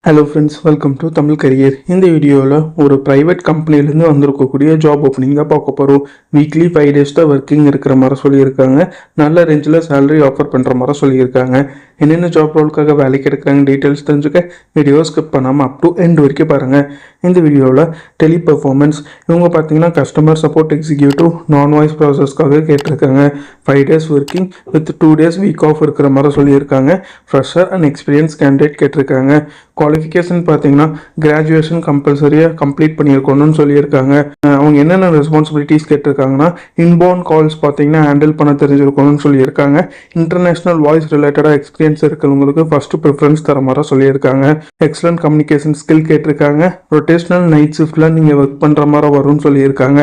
Hello friends, welcome to Tamil career. இந்த வீடியோவில் ஒரு ப்ரைவேட் கம்பெனிலேருந்து வந்திருக்கக்கூடிய ஜாப் ஓப்பனிங் தான் பார்க்க போகிறோம். வீக்லி 5 days தான் ஒர்க்கிங் இருக்கிற மாதிரி சொல்லியிருக்காங்க. நல்ல ரேஞ்சில் சேலரி ஆஃபர் பண்ணுற மாதிரி சொல்லியிருக்காங்க. என்னென்ன ஜாப் ரோலுக்காக வேலைக்கு எடுக்கிறாங்க டீட்டெயில்ஸ் தெரிஞ்சுக்க வீடியோ ஸ்கிப் பண்ணாமல் அப் டு எண்ட் வரைக்கும் பாருங்கள். இந்த வீடியோவில் டெலி பெர்ஃபார்மன்ஸ் இவங்க பார்த்தீங்கன்னா கஸ்டமர் சப்போர்ட் எக்ஸிக்யூட்டிவ் நான் வாய்ஸ் ப்ராசஸ்க்காக கேட்டிருக்காங்க. 5 days working with 2 days week off இருக்கிற மாதிரி சொல்லியிருக்காங்க. ஃப்ரெஷர் அண்ட் எக்ஸ்பீரியன்ஸ் கேண்டிடேட் கேட்டிருக்காங்க. குவாலிஃபிகேஷன் பார்த்தீங்கன்னா கிராஜுவேஷன் கம்பல்சரியாக கம்ப்ளீட் பண்ணியிருக்கணும்னு சொல்லியிருக்காங்க. அவங்க என்னென்ன ரெஸ்பான்சிபிலிட்டிஸ் கேட்டிருக்காங்கன்னா இன்பவுண்ட் கால்ஸ் பார்த்தீங்கன்னா ஹேண்டில் பண்ண தெரிஞ்சிருக்கணும்னு சொல்லியிருக்காங்க. இன்டர்நேஷ்னல் வாய்ஸ் ரிலேட்டடாக எக்ஸ்பீரியன்ஸ் இருக்கிறவங்களுக்கு ஃபர்ஸ்ட் ப்ரிஃபரன்ஸ் தர மாதிரி சொல்லியிருக்காங்க. எக்ஸலன்ட் கம்யூனிகேஷன் ஸ்கில் கேட்டிருக்காங்க. ரொட்டேஷனல் நைட் ஷிஃப்டில் நீங்கள் ஒர்க் பண்ணுற மாதிரி வரும்னு சொல்லியிருக்காங்க.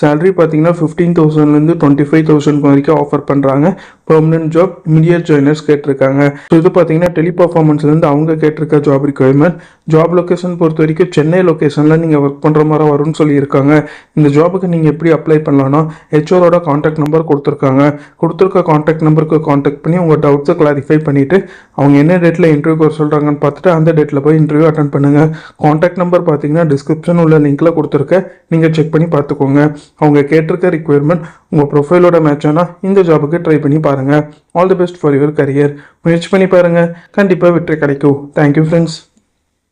சேலரி பார்த்தீங்கன்னா 15,000லேருந்து 25,000 வரைக்கும் ஆஃபர் பண்ணுறாங்க. பெர்மனன்ட் ஜாப், இமீடியட் ஜாயினர்ஸ் கேட்டிருக்காங்க. ஸோ இது பார்த்தீங்கன்னா டெலி பர்ஃபார்மன்ஸ்லேருந்து அவங்க கேட்டிருக்க ஜாப் ரிக்வயர்மெண்ட். ஜாப் லொக்கேஷன் பொறுத்த வரைக்கும் சென்னை லொக்கேஷனில் நீங்கள் ஒர்க் பண்ணுற மாதிரி வரும்னு சொல்லியிருக்காங்க. இந்த ஜாபுக்கு நீங்கள் எப்படி அப்ளை பண்ணலான்னா ஹெச்ஓரோட காண்டாக்ட் நம்பர் கொடுத்துருக்காங்க. கொடுத்துருக்க காண்டாக்ட் நம்பருக்கு காண்டாக்ட் பண்ணி உங்கள் டவுட்ஸை கிளாரிஃபை பண்ணிவிட்டு அவங்க என்ன டேட்டில் இன்டர்வியூ வர சொல்கிறாங்கன்னு பார்த்துட்டு அந்த டேட்டில் போய் இன்டர்வியூ அட்டன் பண்ணுங்கள். காண்டாக்ட் நம்பர் பார்த்தீங்கன்னா டிஸ்கிரிப்ஷன் உள்ள லிங்க்கில் கொடுத்துருக்க, நீங்கள் செக் பண்ணி பார்த்துக்கோங்க. அவங்க கேட்டிருக்க ரிக்வயர்மெண்ட் உங்கள் ப்ரொஃபைலோட மேட்ச் ஆனால் இந்த ஜாபுக்கு ட்ரை பண்ணி பாருங்கள். All the best for your career. முயற்சி பண்ணி பாருங்கள், கண்டிப்பாக வெற்றி கிடைக்கும். Thank you friends.